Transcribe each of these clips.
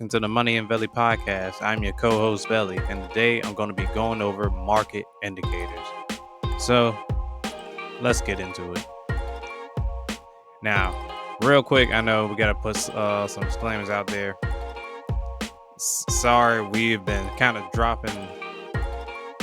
back into the Money and Velli podcast. I'm your co-host Velli, and today I'm going to be going over market indicators. So let's get into it. Now, real quick, I know we got to put some disclaimers out there. Sorry, we've been kind of dropping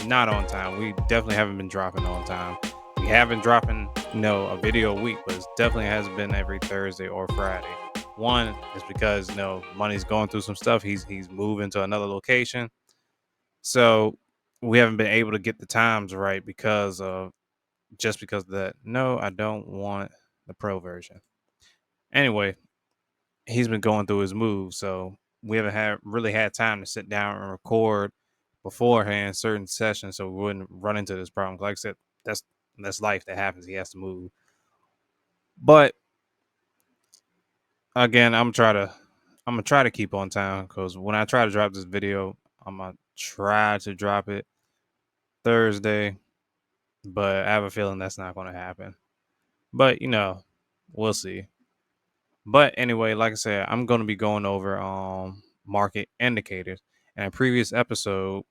not on time. We definitely haven't been dropping on time. We have been dropping, a video a week, but it definitely hasn't been every Thursday or Friday. One is because Money's going through some stuff. He's moving to another location, so we haven't been able to get the times right because of that. No, I don't want the pro version. Anyway, he's been going through his move, so we haven't really had time to sit down and record beforehand certain sessions, so we wouldn't run into this problem. Like I said, that's life that happens. He has to move, but again, I'm gonna try to keep on time because when I try to drop this video, I'm gonna try to drop it Thursday, but I have a feeling that's not gonna happen. But we'll see. But anyway, like I said, I'm gonna be going over market indicators. In a previous episode,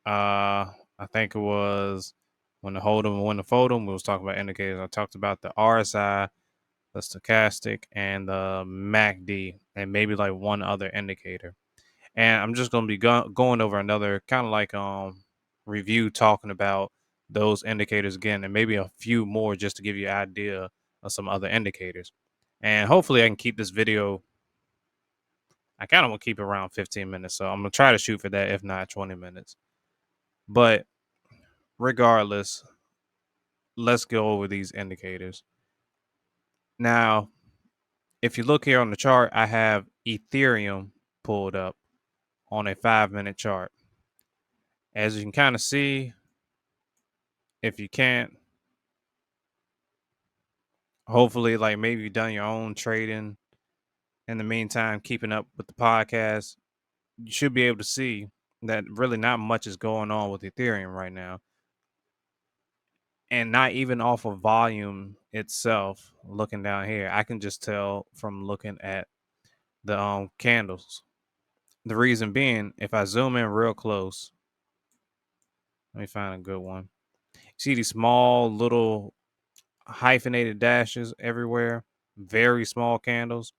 I think it was when the hold'em and when the fold'em, we was talking about indicators. I talked about the RSI, the stochastic, and the Mac D, and maybe like one other indicator. And I'm just going to be going over another kind of like review talking about those indicators again, and maybe a few more just to give you an idea of some other indicators. And hopefully I can keep this video. I kind of want to keep it around 15 minutes, so I'm going to try to shoot for that, if not 20 minutes. But regardless, let's go over these indicators. Now, if you look here on the chart, I have Ethereum pulled up on a 5-minute chart. As you can kind of see, if you can't, hopefully, like maybe you've done your own trading in the meantime, keeping up with the podcast, you should be able to see that really not much is going on with Ethereum right now. And not even off of volume itself, looking down here, I can just tell from looking at the candles. The reason being, if I zoom in real close, let me find a good one. See these small little hyphenated dashes everywhere, very small candles.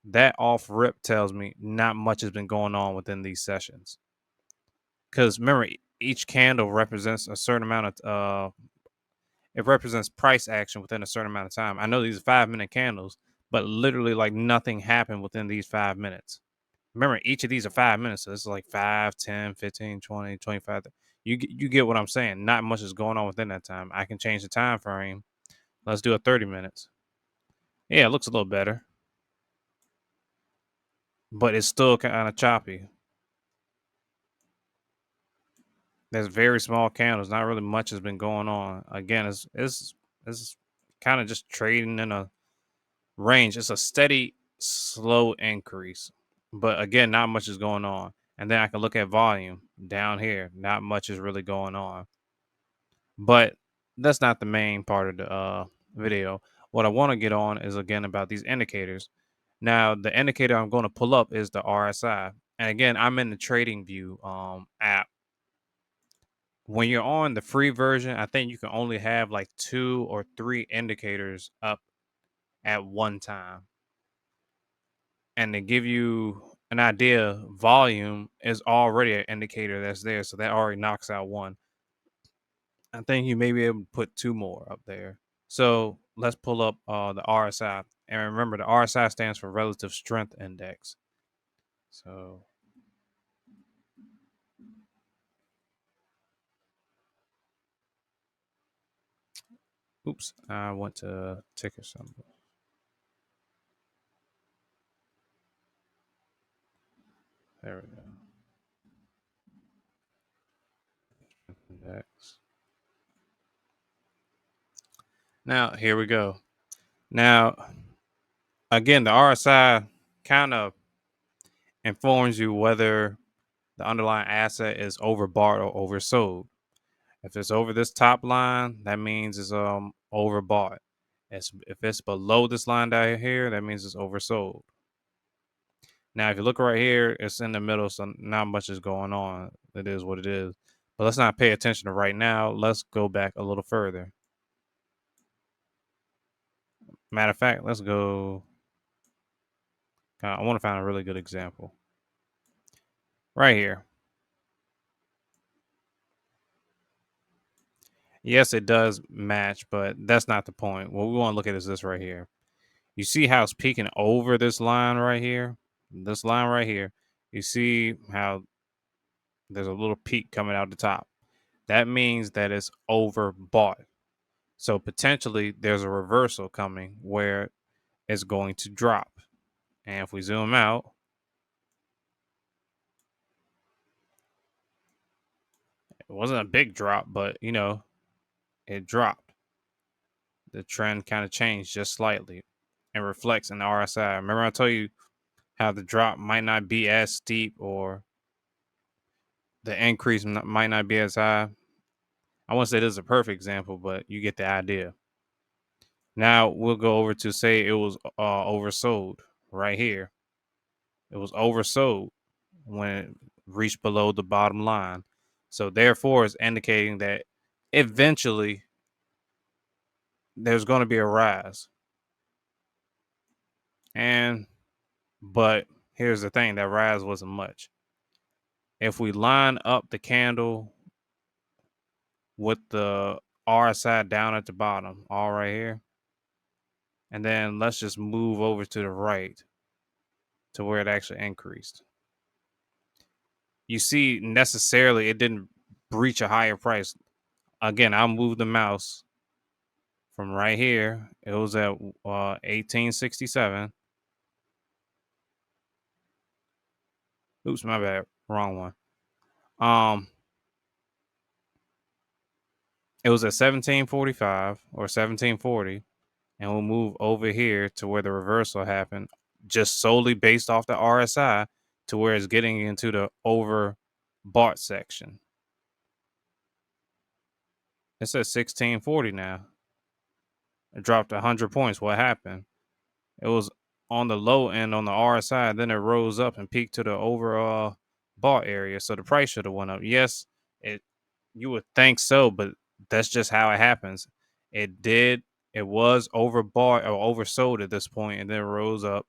That off rip tells me not much has been going on within these sessions. Because remember, each candle represents a certain amount of it represents price action within a certain amount of time. I know these are 5-minute candles, but literally like nothing happened within these 5 minutes. Remember, each of these are 5 minutes. So this is like 5, 10, 15, 20, 25. You get what I'm saying. Not much is going on within that time. I can change the time frame. Let's do a 30 minutes. Yeah, it looks a little better. But it's still kind of choppy. There's very small candles. Not really much has been going on. Again, it's kind of just trading in a range. It's a steady, slow increase. But again, not much is going on. And then I can look at volume down here. Not much is really going on. But that's not the main part of the video. What I want to get on is again about these indicators. Now, the indicator I'm going to pull up is the RSI. And again, I'm in the TradingView app. When you're on the free version, I think you can only have like 2 or 3 indicators up at one time. And to give you an idea, volume is already an indicator that's there. So that already knocks out one. I think you may be able to put 2 more up there. So let's pull up the RSI. And remember, the RSI stands for Relative Strength Index. So oops, I went to ticker symbol. There we go. Index. Now, here we go. Now, again, the RSI kind of informs you whether the underlying asset is overbought or oversold. If it's over this top line, that means it's overbought. If it's below this line down here, that means it's oversold. Now, if you look right here, it's in the middle, so not much is going on. It is what it is. But let's not pay attention to right now. Let's go back a little further. Matter of fact, let's go. I want to find a really good example. Right here. Yes, it does match, but that's not the point. What we want to look at is this right here. You see how it's peeking over this line right here? This line right here. You see how there's a little peak coming out the top. That means that it's overbought. So potentially there's a reversal coming where it's going to drop. And if we zoom out, it wasn't a big drop, but it dropped. The trend kind of changed just slightly and reflects in the RSI. Remember, I told you how the drop might not be as steep or the increase might not be as high. I won't say this is a perfect example, but you get the idea. Now we'll go over to say it was oversold right here. It was oversold when it reached below the bottom line. So therefore, it's indicating that eventually there's going to be a rise. But here's the thing, that rise wasn't much. If we line up the candle with the RSI down at the bottom, all right here, and then let's just move over to the right to where it actually increased. You see, necessarily it didn't breach a higher price. Again, I'll move the mouse from right here. It was at 1867. Oops, my bad. Wrong one. It was at 1745 or 1740, and we'll move over here to where the reversal happened, just solely based off the RSI to where it's getting into the overbought section. It's at 1640 now. It dropped 100 points. What happened? It was on the low end on the RSI, then it rose up and peaked to the overall bought area. So the price should have went up. Yes, it you would think so, but that's just how it happens. It did. It was overbought or oversold at this point, and then rose up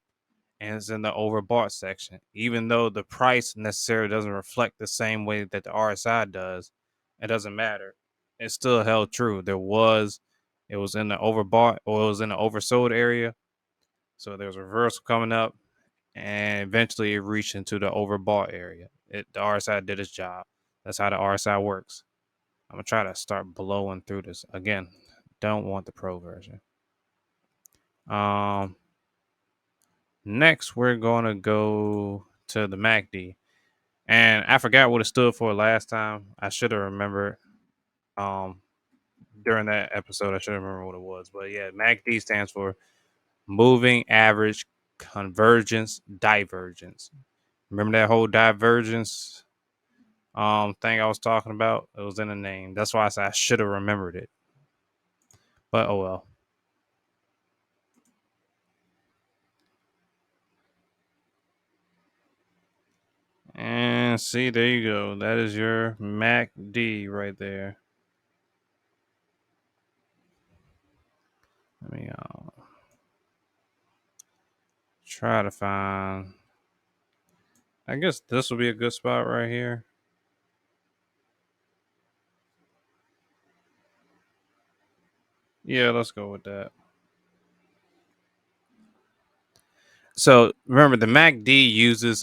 and it's in the overbought section. Even though the price necessarily doesn't reflect the same way that the RSI does, it doesn't matter. It still held true. It was in the overbought or it was in the oversold area. So there was a reversal coming up, and eventually it reached into the overbought area. The RSI did its job. That's how the RSI works. I'm gonna try to start blowing through this again. Don't want the pro version. Um, Next we're gonna go to the Mac D, and I forgot what it stood for last time. I should have remembered. Um, During that episode, I should remember what it was. But yeah, Mac D stands for Moving Average Convergence Divergence. Remember that whole divergence thing I was talking about? It was in the name. That's why I said I should have remembered it. But oh well. And see, there you go. That is your Mac D right there. Let me try to find. I guess this will be a good spot right here. Yeah, let's go with that. So remember, the Mac D uses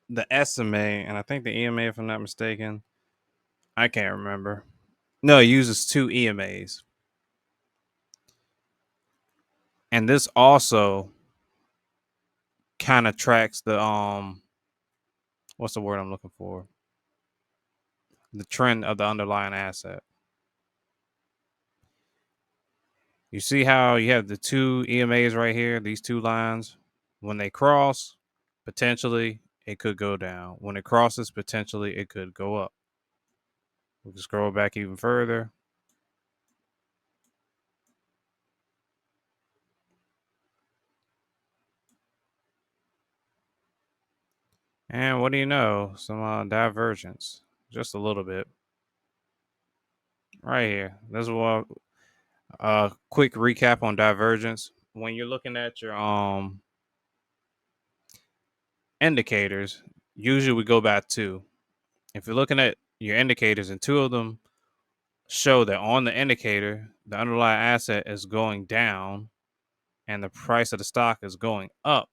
the SMA and I think the EMA, if I'm not mistaken. I can't remember. No, it uses two EMAs. And this also kind of tracks the what's the word I'm looking for? The trend of the underlying asset. You see how you have the two EMAs right here, these two lines? When they cross, potentially it could go down. When it crosses, potentially it could go up. We can scroll back even further. And what do you know? Some divergence, just a little bit, right here. This is what quick recap on divergence. When you're looking at your indicators, usually we go by two. If you're looking at your indicators and two of them show that on the indicator, the underlying asset is going down and the price of the stock is going up,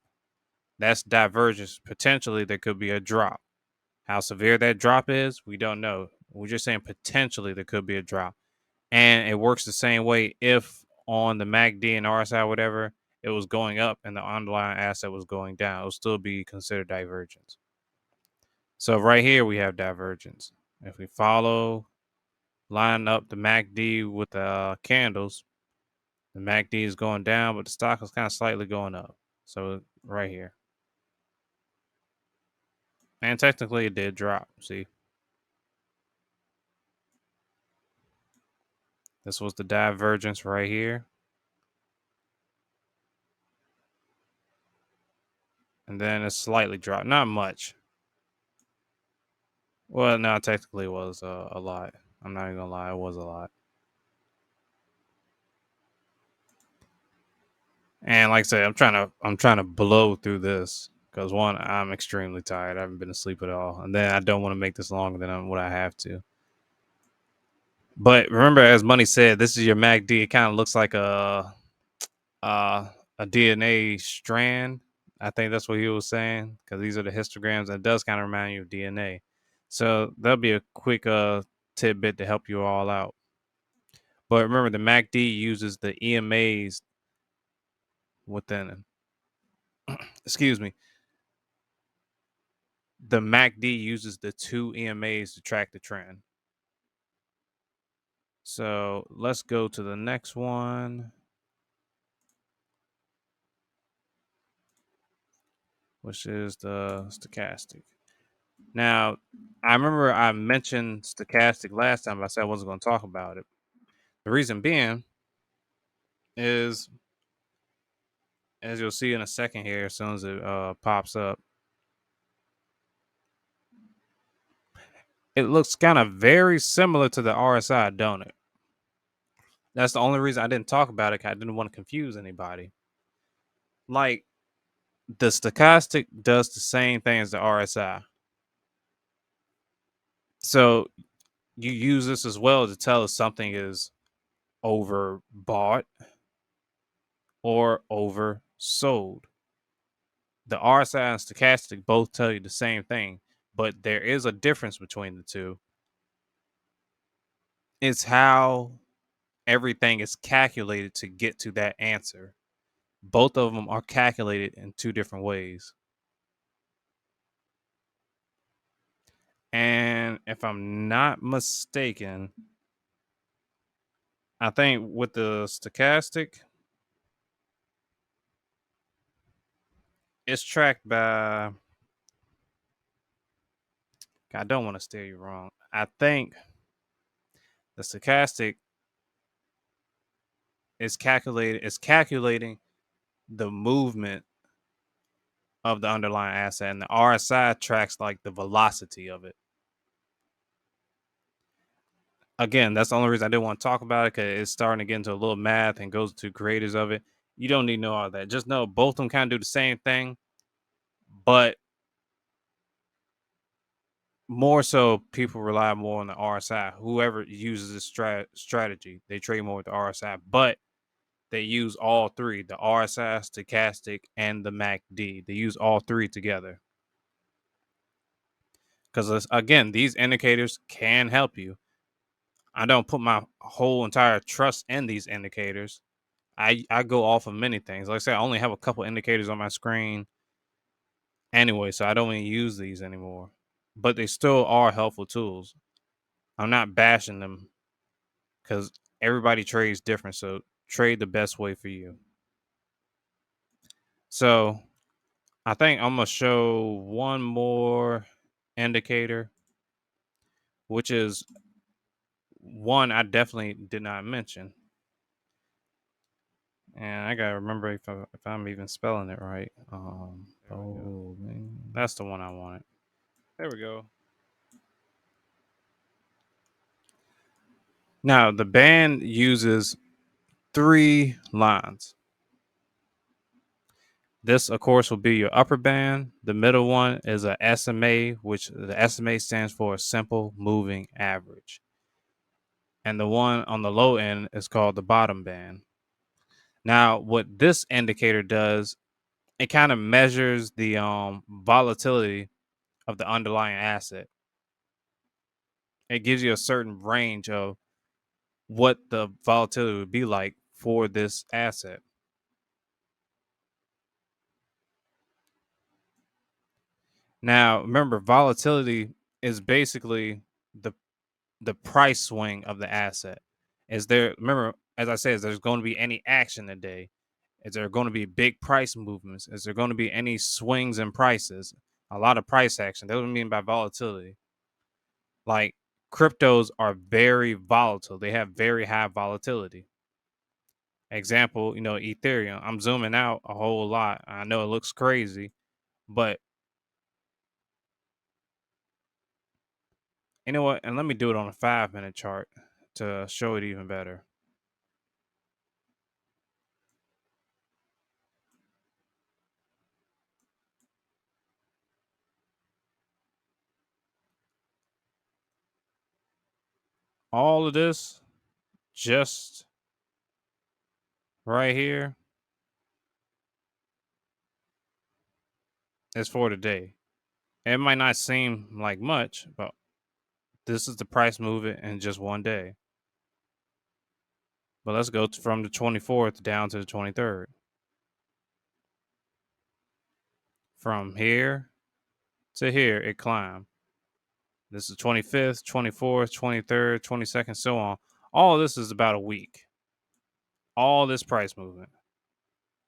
that's divergence. Potentially, there could be a drop. How severe that drop is, we don't know. We're just saying potentially there could be a drop. And it works the same way if on the MACD and RSI, whatever, it was going up and the underlying asset was going down, it'll still be considered divergence. So right here we have divergence. If we follow, line up the MACD with the candles, the MACD is going down, but the stock is kind of slightly going up. So right here. And technically it did drop. See, this was the divergence right here. And then it slightly dropped. Not much. Well, no, technically it was a lot. I'm not even gonna lie, it was a lot. And like I said, I'm trying to blow through this because one, I'm extremely tired. I haven't been asleep at all, and then I don't want to make this longer than what I have to. But remember, as Money said, this is your MACD. It kind of looks like uh, a DNA strand. I think that's what he was saying because these are the histograms, and it does kind of remind you of DNA. So that'll be a quick tidbit to help you all out. But remember, the MACD uses the EMAs within it. Excuse me. The MACD uses the two EMAs to track the trend. So let's go to the next one, which is the stochastic. Now, I remember I mentioned stochastic last time, but I said I wasn't going to talk about it. The reason being is, as you'll see in a second here, as soon as it pops up, it looks kind of very similar to the RSI, don't it? That's the only reason I didn't talk about it. I didn't want to confuse anybody. Like, the stochastic does the same thing as the RSI. So you use this as well to tell us something is overbought or oversold. The RSI and stochastic both tell you the same thing, but there is a difference between the two. It's how everything is calculated to get to that answer. Both of them are calculated in two different ways. And if I'm not mistaken, I think with the stochastic, it's tracked by. I don't want to steer you wrong. I think the stochastic is calculated. It's calculating the movement of the underlying asset, and the RSI tracks like the velocity of it. Again, that's the only reason I didn't want to talk about it because it's starting to get into a little math and goes to creators of it. You don't need to know all that. Just know both of them kind of do the same thing, but more so people rely more on the RSI. Whoever uses this strategy, they trade more with the RSI, but they use all three: the RSI, stochastic, and the MACD. They use all three together. Because again, these indicators can help you. I don't put my whole entire trust in these indicators. I go off of many things. Like I said, I only have a couple indicators on my screen anyway, so I don't even use these anymore. But they still are helpful tools. I'm not bashing them because everybody trades different. So trade the best way for you. So I think I'm gonna show one more indicator, which is one I definitely did not mention. And I gotta remember if I'm even spelling it right. Oh man, that's the one I wanted. There we go. Now, the band uses 3 lines. This, of course, will be your upper band. The middle one is a SMA, which the SMA stands for a simple moving average. And the one on the low end is called the bottom band. Now, what this indicator does, it kind of measures the volatility of the underlying asset. It gives you a certain range of what the volatility would be like for this asset. Now, remember, volatility is basically the price swing of the asset. Is there, remember, as I said, is there's going to be any action today? Is there going to be big price movements? Is there going to be any swings in prices? A lot of price action. That's what I mean by volatility. Like cryptos are very volatile. They have very high volatility. Example, Ethereum. I'm zooming out a whole lot. I know it looks crazy, but you know what? And let me do it on a 5 minute chart to show it even better. All of this just right here is for today. It might not seem like much, but this is the price movement in just one day. But let's go from the 24th down to the 23rd. From here to here, it climbed. This is 25th, 24th, 23rd, 22nd, so on. All of this is about a week. All this price movement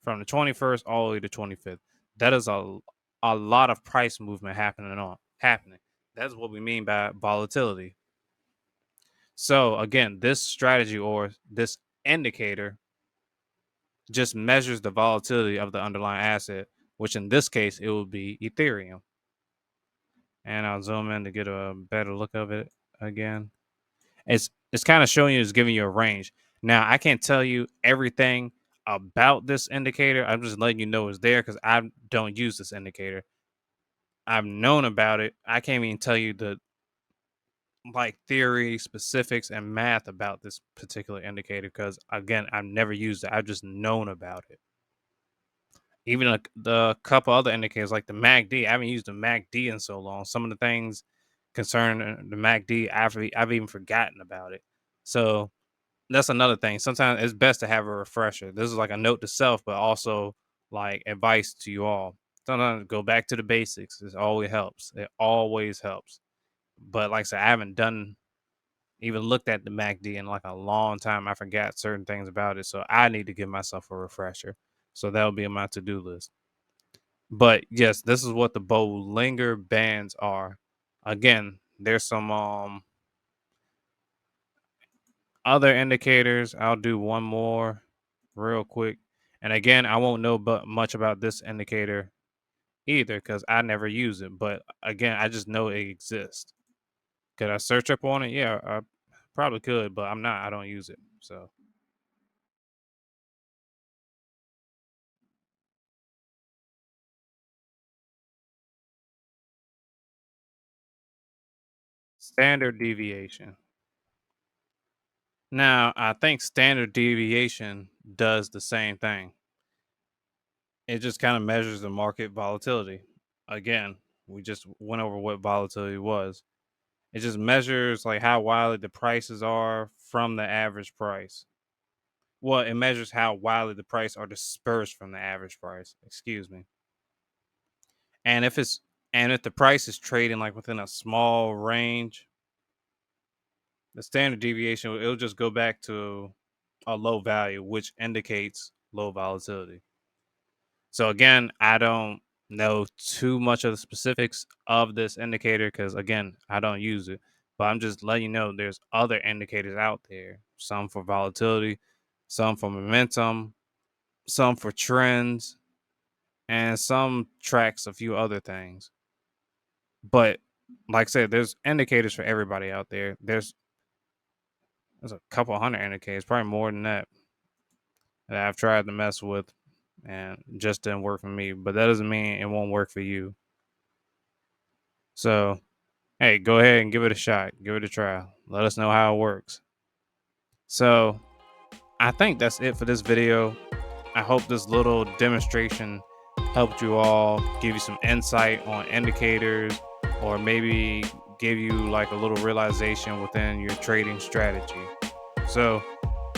from the 21st all the way to 25th. That is a lot of price movement happening. That's what we mean by volatility. So again, this strategy or this indicator just measures the volatility of the underlying asset, which in this case it will be Ethereum. And I'll zoom in to get a better look of it again. It's kind of showing you, it's giving you a range. Now I can't tell you everything about this indicator. I'm just letting you know it's there because I don't use this indicator. I've known about it. I can't even tell you the like theory, specifics, and math about this particular indicator because again, I've never used it. I've just known about it. Even the couple other indicators like the Mac D, I haven't used the Mac D in so long. Some of the things concerning the Mac D, I've even forgotten about it. So that's another thing. Sometimes it's best to have a refresher. This is like a note to self, but also like advice to you all. Sometimes go back to the basics. It always helps. It always helps. But like I said, I haven't done even looked at the MACD in like a long time. I forgot certain things about it. So I need to give myself a refresher. So that'll be on my to-do list. But yes, this is what the Bollinger Bands are. Again, there's some other indicators. I'll do one more real quick. And again, I won't know but much about this indicator either because I never use it. But again, I just know it exists. Could I search up on it? Yeah, I probably could, but I'm not. I don't use it. So standard deviation. Now, I think standard deviation does the same thing. It just kind of measures the market volatility. Again, we just went over what volatility was. It just measures like how wildly the prices are from the average price. Well, it measures how wildly the price are dispersed from the average price. Excuse me. And if the price is trading like within a small range, the standard deviation it'll just go back to a low value, which indicates low volatility. So again, I don't know too much of the specifics of this indicator because again, I don't use it. But I'm just letting you know there's other indicators out there. Some for volatility, some for momentum, some for trends, and some tracks a few other things. But like I said, there's indicators for everybody out there. There's a couple hundred indicators, probably more than that I've tried to mess with and just didn't work for me. But that doesn't mean it won't work for you. So, hey, go ahead and give it a shot. Give it a try. Let us know how it works. So, I think that's it for this video. I hope this little demonstration helped you all, give you some insight on indicators, or maybe give you like a little realization within your trading strategy. So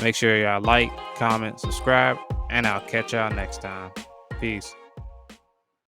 make sure y'all like, comment, subscribe, and I'll catch y'all next time. Peace.